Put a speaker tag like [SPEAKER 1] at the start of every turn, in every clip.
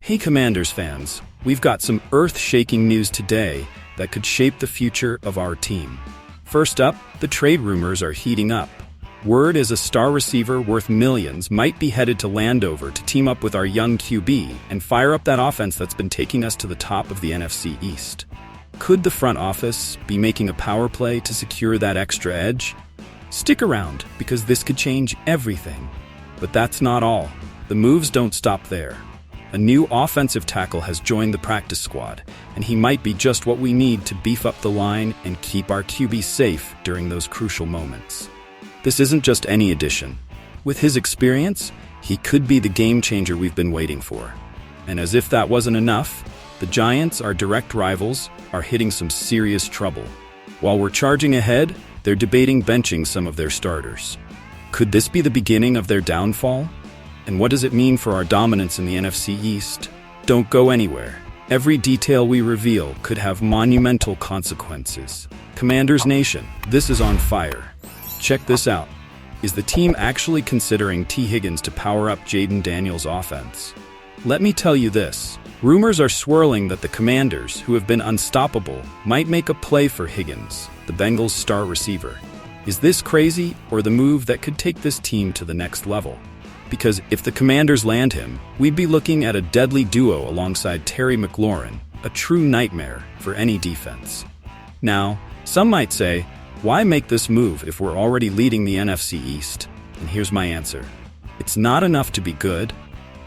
[SPEAKER 1] Hey Commanders fans, we've got some earth-shaking news today that could shape the future of our team. First up, the trade rumors are heating up. Word is a star receiver worth millions might be headed to Landover to team up with our young QB and fire up that offense that's been taking us to the top of the NFC East. Could the front office be making a power play to secure that extra edge? Stick around, because this could change everything. But that's not all. The moves don't stop there. A new offensive tackle has joined the practice squad, and he might be just what we need to beef up the line and keep our QB safe during those crucial moments. This isn't just any addition. With his experience, he could be the game changer we've been waiting for. And as if that wasn't enough, the Giants, our direct rivals, are hitting some serious trouble. While we're charging ahead, they're debating benching some of their starters. Could this be the beginning of their downfall? And what does it mean for our dominance in the NFC East? Don't go anywhere. Every detail we reveal could have monumental consequences. Commanders Nation, this is on fire. Check this out. Is the team actually considering T. Higgins to power up Jayden Daniels' offense? Let me tell you this. Rumors are swirling that the Commanders, who have been unstoppable, might make a play for Higgins, the Bengals' star receiver. Is this crazy, or the move that could take this team to the next level? Because if the Commanders land him, we'd be looking at a deadly duo alongside Terry McLaurin, a true nightmare for any defense. Now, some might say, why make this move if we're already leading the NFC East? And here's my answer. It's not enough to be good.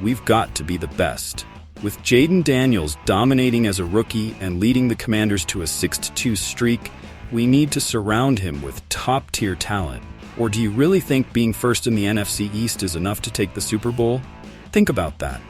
[SPEAKER 1] We've got to be the best. With Jayden Daniels dominating as a rookie and leading the Commanders to a 6-2 streak, we need to surround him with top-tier talent. Or do you really think being first in the NFC East is enough to take the Super Bowl? Think about that.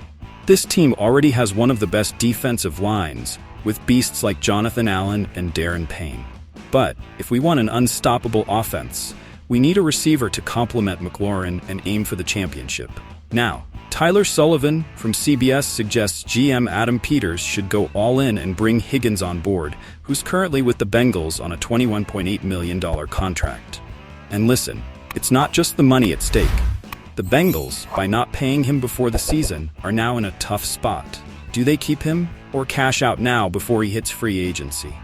[SPEAKER 1] This team already has one of the best defensive lines, with beasts like Jonathan Allen and Darren Payne. But if we want an unstoppable offense, we need a receiver to complement McLaurin and aim for the championship. Now, Tyler Sullivan from CBS suggests GM Adam Peters should go all in and bring Higgins on board, who's currently with the Bengals on a $21.8 million contract. And listen, it's not just the money at stake. The Bengals, by not paying him before the season, are now in a tough spot. Do they keep him or cash out now before he hits free agency?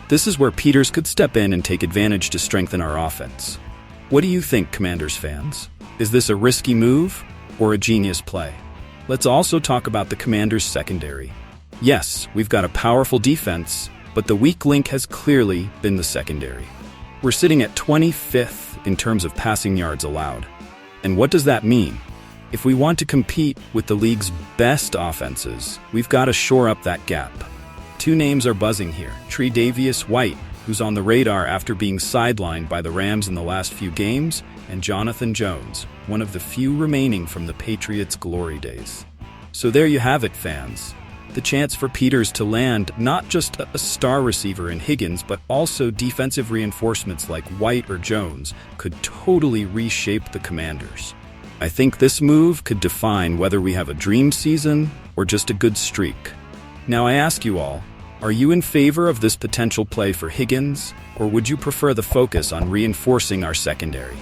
[SPEAKER 1] This is where Peters could step in and take advantage to strengthen our offense. What do you think, Commanders fans? Is this a risky move or a genius play? Let's also talk about the Commanders' secondary. Yes, we've got a powerful defense, but the weak link has clearly been the secondary. We're sitting at 25th in terms of passing yards allowed. And what does that mean? If we want to compete with the league's best offenses, we've got to shore up that gap. Two names are buzzing here. Tre'Davious White, who's on the radar after being sidelined by the Rams in the last few games, and Jonathan Jones, one of the few remaining from the Patriots' glory days. So there you have it, fans. The chance for Peters to land not just a star receiver in Higgins, but also defensive reinforcements like White or Jones could totally reshape the Commanders. I think this move could define whether we have a dream season or just a good streak. Now I ask you all, are you in favor of this potential play for Higgins, or would you prefer the focus on reinforcing our secondary?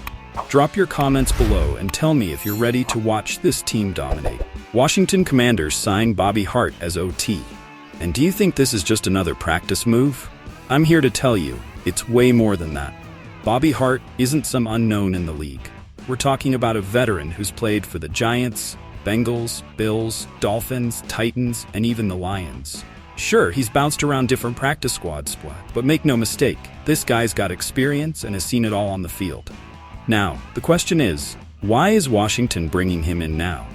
[SPEAKER 1] Drop your comments below and tell me if you're ready to watch this team dominate. Washington Commanders sign Bobby Hart as OT. And do you think this is just another practice move? I'm here to tell you, it's way more than that. Bobby Hart isn't some unknown in the league. We're talking about a veteran who's played for the Giants, Bengals, Bills, Dolphins, Titans, and even the Lions. Sure, he's bounced around different practice squads, but make no mistake, this guy's got experience and has seen it all on the field. Now, the question is, why is Washington bringing him in now?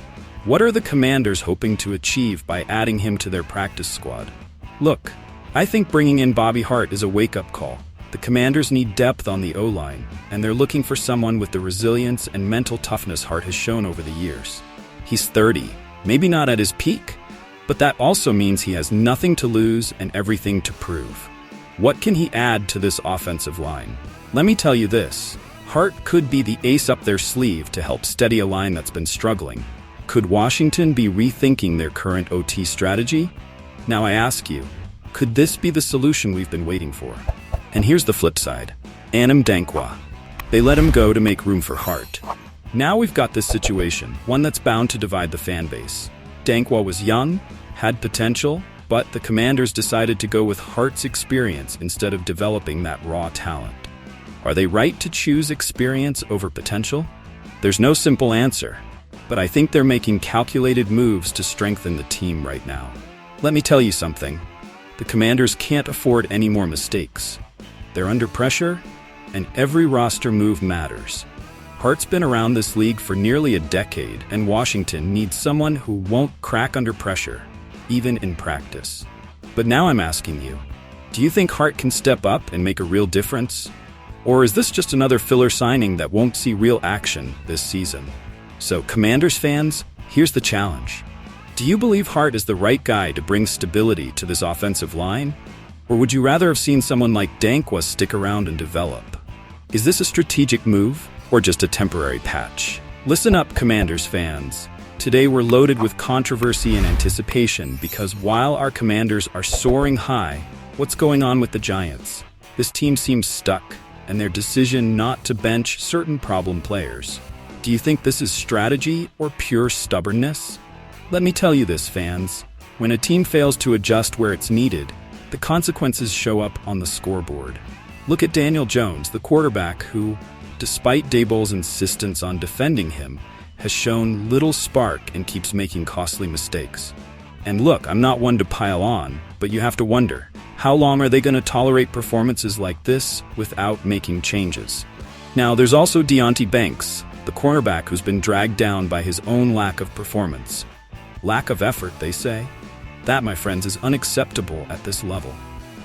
[SPEAKER 1] What are the Commanders hoping to achieve by adding him to their practice squad? Look, I think bringing in Bobby Hart is a wake-up call. The Commanders need depth on the O-line, and they're looking for someone with the resilience and mental toughness Hart has shown over the years. He's 30, maybe not at his peak, but that also means he has nothing to lose and everything to prove. What can he add to this offensive line? Let me tell you this. Hart could be the ace up their sleeve to help steady a line that's been struggling. Could Washington be rethinking their current OT strategy? Now I ask you, could this be the solution we've been waiting for? And here's the flip side. Anim Dankwa. They let him go to make room for Hart. Now we've got this situation, one that's bound to divide the fan base. Dankwa was young, had potential, but the Commanders decided to go with Hart's experience instead of developing that raw talent. Are they right to choose experience over potential? There's no simple answer, but I think they're making calculated moves to strengthen the team right now. Let me tell you something. The Commanders can't afford any more mistakes. They're under pressure, and every roster move matters. Hart's been around this league for nearly a decade, and Washington needs someone who won't crack under pressure, even in practice. But now I'm asking you, do you think Hart can step up and make a real difference? Or is this just another filler signing that won't see real action this season? So, Commanders fans, here's the challenge. Do you believe Hart is the right guy to bring stability to this offensive line? Or would you rather have seen someone like Dankwa stick around and develop? Is this a strategic move or just a temporary patch? Listen up, Commanders fans. Today we're loaded with controversy and anticipation because while our Commanders are soaring high, what's going on with the Giants? This team seems stuck, and their decision not to bench certain problem players. Do you think this is strategy or pure stubbornness? Let me tell you this, fans. When a team fails to adjust where it's needed, the consequences show up on the scoreboard. Look at Daniel Jones, the quarterback who, despite Daboll's insistence on defending him, has shown little spark and keeps making costly mistakes. And look, I'm not one to pile on, but you have to wonder, how long are they going to tolerate performances like this without making changes? Now, there's also Deonte Banks, the cornerback who's been dragged down by his own lack of performance. Lack of effort, they say? That, my friends, is unacceptable at this level.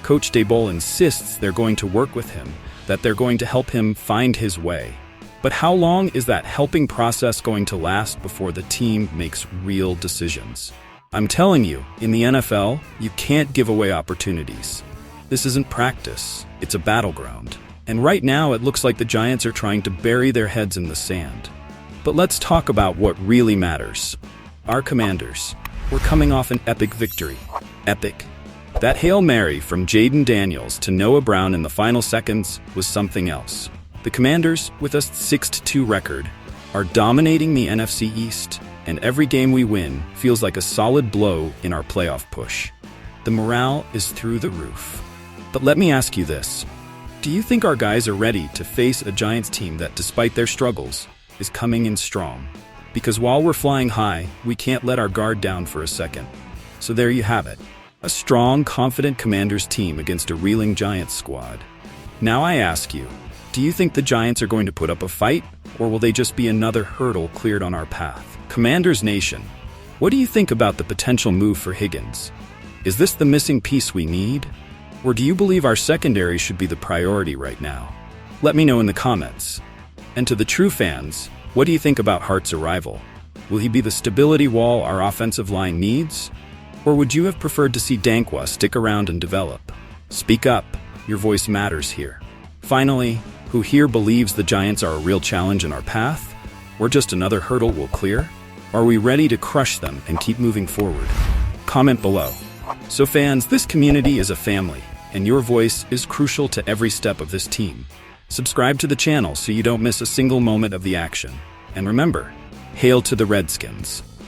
[SPEAKER 1] Coach Daboll insists they're going to work with him, that they're going to help him find his way. But how long is that helping process going to last before the team makes real decisions? I'm telling you, in the NFL, you can't give away opportunities. This isn't practice, it's a battleground. And right now, it looks like the Giants are trying to bury their heads in the sand. But let's talk about what really matters. Our Commanders. We're coming off an epic victory. Epic. That Hail Mary from Jaden Daniels to Noah Brown in the final seconds was something else. The Commanders, with a 6-2 record, are dominating the NFC East, and every game we win feels like a solid blow in our playoff push. The morale is through the roof. But let me ask you this. Do you think our guys are ready to face a Giants team that, despite their struggles, is coming in strong? Because while we're flying high, we can't let our guard down for a second. So there you have it. A strong, confident Commanders team against a reeling Giants squad. Now I ask you, do you think the Giants are going to put up a fight, or will they just be another hurdle cleared on our path? Commanders Nation, what do you think about the potential move for Higgins? Is this the missing piece we need? Or do you believe our secondary should be the priority right now? Let me know in the comments. And to the true fans, what do you think about Hart's arrival? Will he be the stability wall our offensive line needs? Or would you have preferred to see Dankwa stick around and develop? Speak up, your voice matters here. Finally, who here believes the Giants are a real challenge in our path? Or just another hurdle we'll clear? Are we ready to crush them and keep moving forward? Comment below. So fans, this community is a family, and your voice is crucial to every step of this team. Subscribe to the channel so you don't miss a single moment of the action. And remember, hail to the Redskins.